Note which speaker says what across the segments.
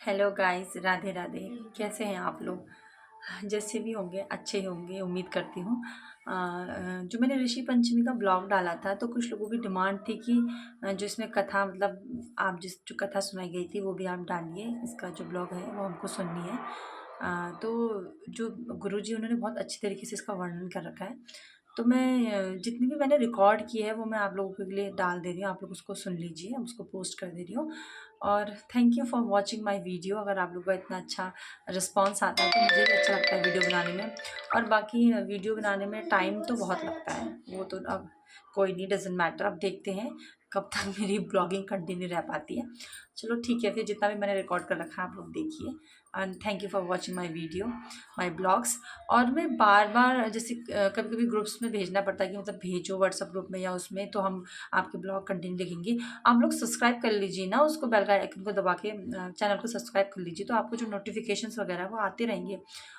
Speaker 1: Hello guys, Radhe Radhe. कैसे हैं आप लोग? जैसे भी होंगे अच्छे होंगे, उम्मीद करती हूँ। जो मैंने ऋषि पंचमी का ब्लॉग डाला था तो कुछ लोगों की डिमांड थी कि जो इसमें कथा, मतलब आप जो कथा सुनाई गई थी वो भी आप डालिए। इसका जो ब्लॉग है वो हमको सुननी है। तो जो गुरुजी उन्होंने बहुत अच्छी तरीके से इसका वर्णन कर रखा है। तो मैं जितनी भी मैंने रिकॉर्ड की है वो मैं आप लोगों के लिए डाल दे रही हूँ। आप लोग उसको सुन लीजिए, हम उसको पोस्ट कर दे रही हूँ। और thank you for watching my video. अगर आप लोगों का इतना अच्छा रिस्पांस आता है तो मुझे भी अच्छा लगता है वीडियो बनाने में। और बाकी वीडियो बनाने में टाइम तो बहुत लगता है, वो तो अब कोई नहीं, डजेंट मैटर। अब देखते हैं कब तक मेरी ब्लॉगिंग कंटिन्यू रह पाती है। चलो ठीक है, फिर जितना भी मैंने रिकॉर्ड कर रखा है आप लोग देखिए। And thank you for watching my video, my blogs. और मैं बार बार जैसे कभी कभी ग्रुप्स में भेजना पड़ता है कि मतलब भेजो व्हाट्सअप ग्रुप में या उसमें, तो हम आपके ब्लॉग कंटिन्यू देखेंगे। आप लोग सब्सक्राइब कर लीजिए ना, उसको बेल का आइकन को दबा के चैनल को सब्सक्राइब कर लीजिए, तो आपको जो नोटिफिकेशंस वगैरह वो आते रहेंगे।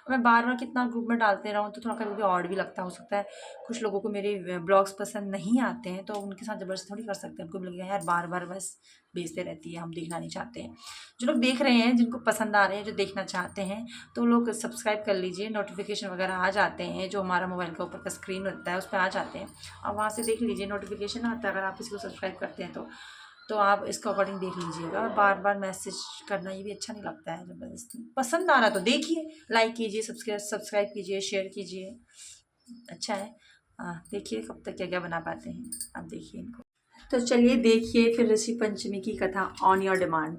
Speaker 1: मैं बार बार कितना ग्रुप में डालते रहूँ तो थोड़ा कभी ऑड भी लगता हो सकता है। कुछ लोगों को मेरे ब्लॉग्स पसंद नहीं आते हैं तो उनके साथ ज़बरदस्ती थोड़ी कर सकते हैं। उनको भी लगेगा यार बार बार बस भेजते रहती है, हम देखना नहीं चाहते हैं। जो लोग देख रहे हैं, जिनको पसंद आ रहे हैं, जो देखना चाहते हैं, तो लोग सब्सक्राइब कर लीजिए। नोटिफिकेशन वगैरह आ जाते हैं, जो हमारा मोबाइल का ऊपर का स्क्रीन होता है उस पर आ जाते हैं। और वहाँ से देख लीजिए, नोटिफिकेशन आता है अगर आप किसी को सब्सक्राइब करते हैं तो आप इसके अकॉर्डिंग देख लीजिएगा। और बार बार मैसेज करना ये भी अच्छा नहीं लगता है। ज़बरदस्ती पसंद आ रहा तो देखिए, लाइक कीजिए, सब्सक्राइब कीजिए, शेयर कीजिए, अच्छा है। देखिए कब तक क्या क्या बना पाते हैं, आप देखिए इनको। तो चलिए देखिए फिर ऋषि पंचमी की कथा ऑन योर डिमांड।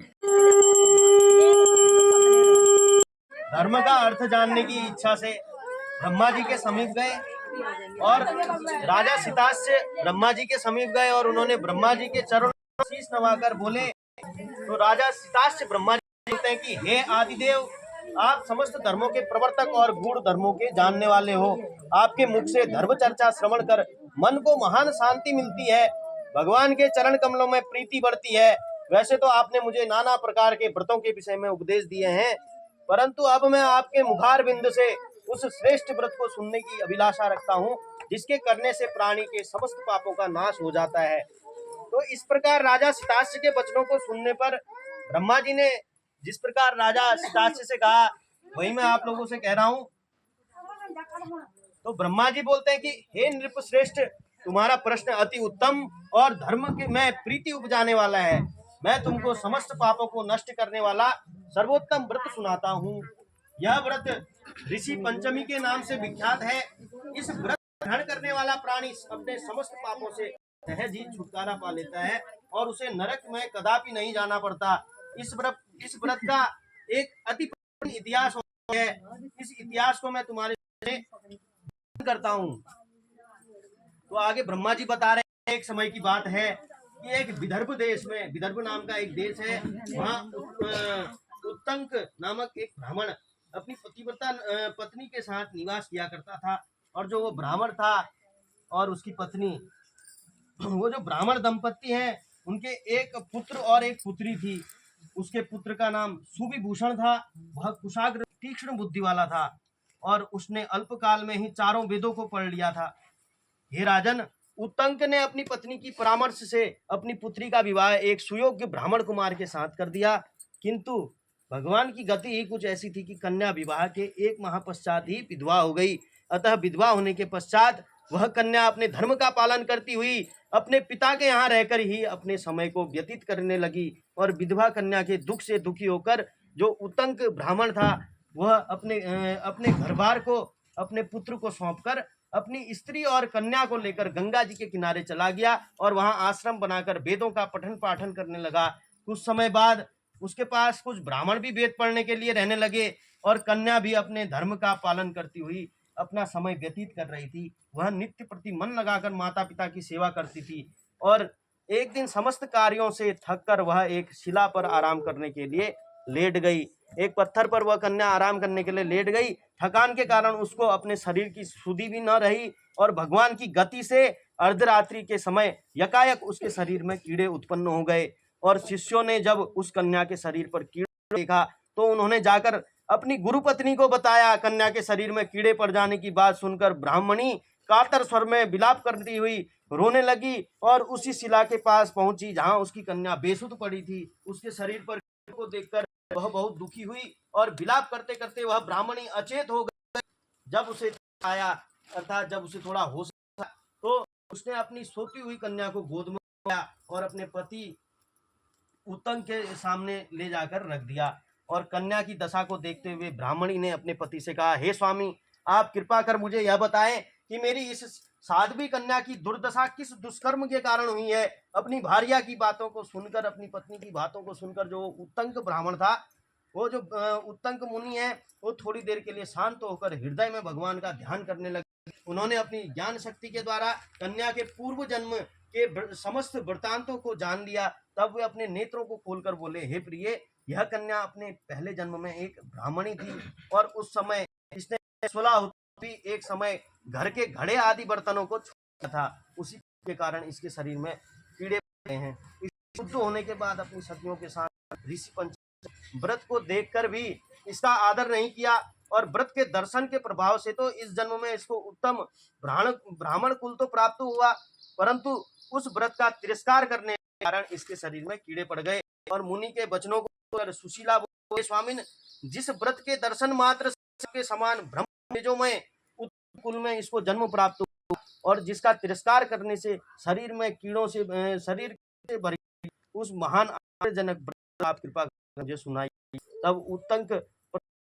Speaker 2: धर्म का अर्थ जानने की इच्छा से ब्रह्मा जी के समीप गए और राजा सितास्य ब्रह्मा जी के समीप गए और उन्होंने ब्रह्मा जी के चरणों में शीश नवाकर बोले। तो राजा सितास्य ब्रह्मा जी बोलते हैं कि हे आदिदेव, आप समस्त धर्मों के प्रवर्तक और गूढ़ धर्मों के जानने वाले हो। आपके मुख से धर्म चर्चा श्रवण कर मन को महान शांति मिलती है, भगवान के चरण कमलों में प्रीति बढ़ती है। वैसे तो आपने मुझे नाना प्रकार के व्रतों के विषय में उपदेश दिए हैं, परंतु अब मैं आपके मुखार बिंद से उस श्रेष्ठ व्रत को सुनने की अभिलाषा रखता हूँ जिसके करने से प्राणी के समस्त पापों का नाश हो जाता है। तो इस प्रकार राजा सितास्य के वचनों को सुनने पर ब्रह्मा जी ने जिस प्रकार राजा सितास्य से कहा वही मैं आप लोगों से कह रहा हूँ। तो ब्रह्मा जी बोलते हैं कि हे नृप श्रेष्ठ, तुम्हारा प्रश्न अति उत्तम और धर्म के में प्रीति उपजाने वाला है। मैं तुमको समस्त पापों को नष्ट करने वाला सर्वोत्तम व्रत सुनाता हूँ। यह व्रत ऋषि पंचमी के नाम से विख्यात है। इस व्रत ग्रहण करने वाला प्राणी अपने समस्त पापों से सहज ही छुटकारा पा लेता है और उसे नरक में कदापि नहीं जाना पड़ता। इस व्रत का एक अति प्राचीन इतिहास है। इस इतिहास को मैं तुम्हारे करता हूँ। तो आगे ब्रह्मा जी बता रहे हैं, एक समय की बात है कि एक विदर्भ देश में, विदर्भ नाम का एक देश है, वहाँ उत्तंक नामक एक ब्राह्मण अपनी पतिव्रता पत्नी के साथ निवास किया करता था। और जो वो ब्राह्मण था और उसकी पत्नी, वो जो ब्राह्मण दंपत्ति हैं, उनके एक पुत्र और एक पुत्री थी। उसके पुत्र का नाम सुविभूषण था। वह कुशाग्र तीक्ष्ण बुद्धि वाला था और उसने अल्पकाल में ही चारों वेदों को पढ़ लिया था। हे राजन, उत्तंक ने अपनी पत्नी की परामर्श से अपनी पुत्री का विवाह एक सुयोग्य ब्राह्मण कुमार के साथ कर दिया, किंतु भगवान की गति ही कुछ ऐसी थी कि कन्या विवाह के एक माह पश्चात ही विधवा हो गई। अतः विधवा होने के पश्चात वह कन्या अपने धर्म का पालन करती हुई अपने पिता के यहाँ रहकर ही अपने समय को व्यतीत करने लगी। और विधवा कन्या के दुख से दुखी होकर जो उत्तंक ब्राह्मण था वह अपने घरबार को अपने पुत्र को सौंपकर अपनी स्त्री और कन्या को लेकर गंगा जी के किनारे चला गया और वहां आश्रम बनाकर वेदों का पठन पाठन करने लगा। कुछ समय बाद उसके पास कुछ ब्राह्मण भी वेद पढ़ने के लिए रहने लगे और कन्या भी अपने धर्म का पालन करती हुई अपना समय व्यतीत कर रही थी। वह नित्य प्रति मन लगाकर माता पिता की सेवा करती थी और एक दिन समस्त कार्यों से थककर वह एक शिला पर आराम करने के लिए लेट गई। एक पत्थर पर वह कन्या आराम करने के लिए लेट गई। थकान के कारण उसको अपने शरीर की सुधि भी न रही और भगवान की गति से अर्धरात्रि के समय यकायक उसके शरीर में कीड़े उत्पन्न हो गए। और शिष्यों ने जब उस कन्या के शरीर पर कीड़े देखा तो उन्होंने जाकर अपनी गुरु पत्नी को बताया। कन्या के शरीर में कीड़े पड़ जाने की बात सुनकर ब्राह्मणी कातर स्वर में विलाप करती हुई रोने लगी और उसी शिला के पास पहुंची जहां उसकी कन्या बेसुध पड़ी थी। उसके शरीर पर को देखकर वह बहुत दुखी हुई और विलाप करते करते वह ब्राह्मणी अचेत हो गई। जब उसे आया अर्थात जब उसे थोड़ा होश आया तो उसने अपनी सोती हुई कन्या को गोद में उठाया और अपने पति उत्तंग के सामने ले जाकर रख दिया। और कन्या की दशा को देखते हुए ब्राह्मणी ने अपने पति से कहा, हे स्वामी, आप कृपा कर मुझे यह बताएं कि मेरी इस साध्वी कन्या की दुर्दशा किस दुष्कर्म के कारण हुई है। अपनी भार्या की बातों को सुनकर, अपनी पत्नी की बातों को सुनकर जो उत्तंक ब्राह्मण था, वो जो उत्तंक मुनि है, वो थोड़ी देर के लिए शांत होकर हृदय में भगवान का ध्यान करने लगे। उन्होंने अपनी ज्ञान शक्ति के द्वारा कन्या के पूर्व जन्म के समस्त वृत्तांतों को जान लिया। तब वे अपने नेत्रों को खोलकर बोले, हे प्रिय, यह कन्या अपने पहले जन्म में एक ब्राह्मणी थी और उस समय इसने 16 भी एक समय घर के घड़े आदि बर्तनों को छुआ था। उसी के कारण इसके शरीर में कीड़े पड़े हैं। इस शुद्ध होने के बाद अपनी सखियों के साथ ऋषि पंचमी व्रत को देखकर भी इसका आदर नहीं किया और व्रत के दर्शन के प्रभाव से तो इस जन्म में इसको उत्तम ब्राह्मण कुल तो प्राप्त हुआ, परंतु उस व्रत का तिरस्कार करने के कारण इसके शरीर में कीड़े पड़ गए। और मुनि के वचनों को सुशीला बोले, स्वामिन, जिस व्रत के दर्शन मात्र के समान ब्रह्म जो में उत्तम कुल में इसको जन्म प्राप्त हुआ और जिसका तिरस्कार करने से शरीर में कीड़ों से शरीर से भरी उस महान आश्चर्यजनक व्रत आप कृपा कर मुझे सुनाई। तब उत्तंक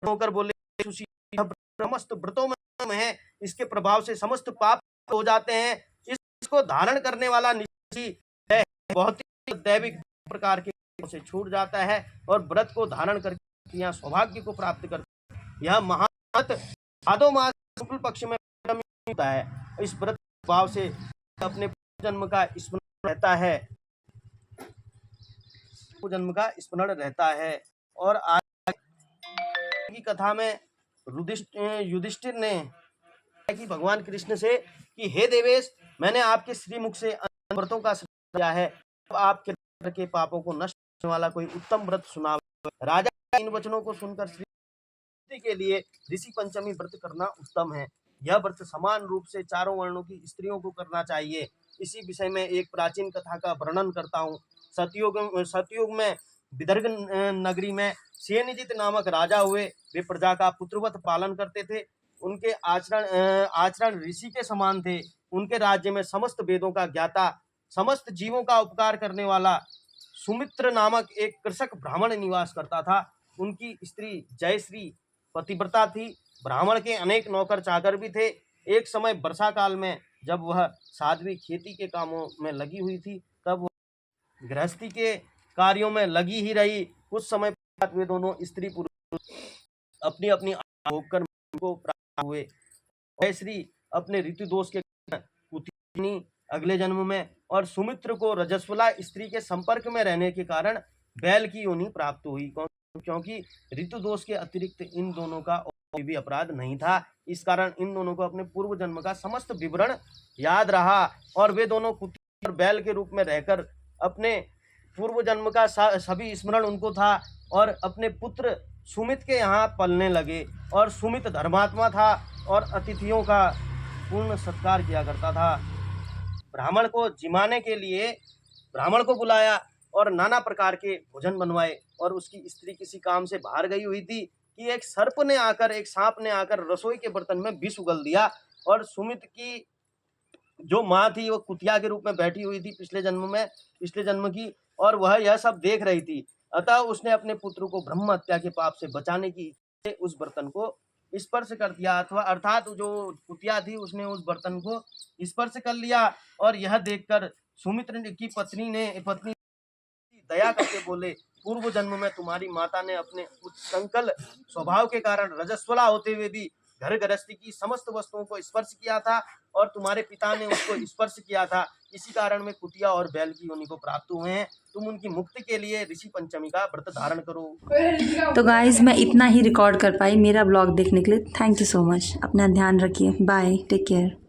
Speaker 2: होकर बोले, समस्त व्रतों में है, इसके प्रभाव से समस्त पाप हो जाते हैं। इसको धारण करने वाला निश्चय है, बहुत ही दैविक प्रकार के से छूट जाता है और व्रत को धारण करके यहाँ सौभाग्य को प्राप्त करते हैं। यह महाव्रत भादो मास शुक्ल पक्ष में होता है। इस व्रत भाव से अपने जन्म का स्मरण रहता है, जन्म का स्मरण रहता है। और आज की कथा में युधिष्ठिर ने कि भगवान कृष्ण से कि हे देवेश, मैंने आपके श्रीमुख से व्रतों का किया है, अब आप के पापों को नष्ट करने वाला कोई उत्तम व्रत सुनाओ। राजा इन वचनों को सुनकर श्री के लिए ऋषि पंचमी व्रत करना उत्तम है। यह व्रत समान रूप से चारों वर्णों की स्त्रियों को करना चाहिए। इसी विषय में एक प्राचीन कथा का वर्णन करता हूँ। सतयुग में विदर्भ नगरी में सेनजित नामक राजा हुए। वे प्रजा का पुत्रवत पालन करते थे। उनके आचरण ऋषि के समान थे। उनके राज्य में समस्त वेदों का ज्ञाता, समस्त जीवों का उपकार करने वाला सुमित्र नामक एक कृषक ब्राह्मण निवास करता था। उनकी स्त्री जयश्री पतिव्रता थी। ब्राह्मण के अनेक नौकर चाकर भी थे। एक समय वर्षा काल में जब वह साध्वी खेती के कामों में लगी हुई थी, तब वह गृहस्थी के कार्यों में लगी ही रही। कुछ समय बाद वे दोनों स्त्री पुरुष अपनी अपनी भोग कर को प्राप्त हुए। जयश्री अपने ऋतु दोष के कुतिनी अगले जन्म में और सुमित्र को रजस्वला स्त्री के संपर्क में रहने के कारण बैल की योनि प्राप्त हुई, क्योंकि ऋतु दोष के अतिरिक्त इन दोनों का कोई भी अपराध नहीं था। इस कारण इन दोनों को अपने पूर्व जन्म का समस्त विवरण याद रहा और वे दोनों कुत्ते और बैल के रूप में रहकर अपने पूर्व जन्म का सभी स्मरण उनको था और अपने पुत्र सुमित के यहाँ पलने लगे। और सुमित धर्मात्मा था और अतिथियों का पूर्ण सत्कार किया करता था। ब्राह्मण को जिमाने के लिए ब्राह्मण को बुलाया और नाना प्रकार के भोजन बनवाए। और उसकी स्त्री किसी काम से बाहर गई हुई थी कि एक सांप ने आकर रसोई के बर्तन में विष उगल दिया। और सुमित की जो माँ थी वो कुतिया के रूप में बैठी हुई थी पिछले जन्म की, और वह यह सब देख रही थी। अतः उसने अपने पुत्र को ब्रह्म हत्या के पाप से बचाने की उस बर्तन को स्पर्श कर दिया, अथवा अर्थात जो कुतिया थी उसने उस बर्तन को स्पर्श कर लिया। और यह देखकर सुमित्र की पत्नी दया करके बोले, पूर्व जन्म में तुम्हारी माता ने अपने उत्संकल स्वभाव के कारण रजस्वला होते हुए भी घर गृहस्थी की समस्त वस्तुओं को स्पर्श किया था और तुम्हारे पिता ने उसको स्पर्श किया था। इसी कारण में कुतिया और बैल की योनि को प्राप्त हुए हैं। तुम उनकी मुक्ति के लिए ऋषि पंचमी का व्रत धारण करो।
Speaker 1: तो गाइज मैं इतना ही रिकॉर्ड कर पाई। मेरा ब्लॉग देखने के लिए थैंक यू सो मच। अपना ध्यान रखिए। Bye, take care.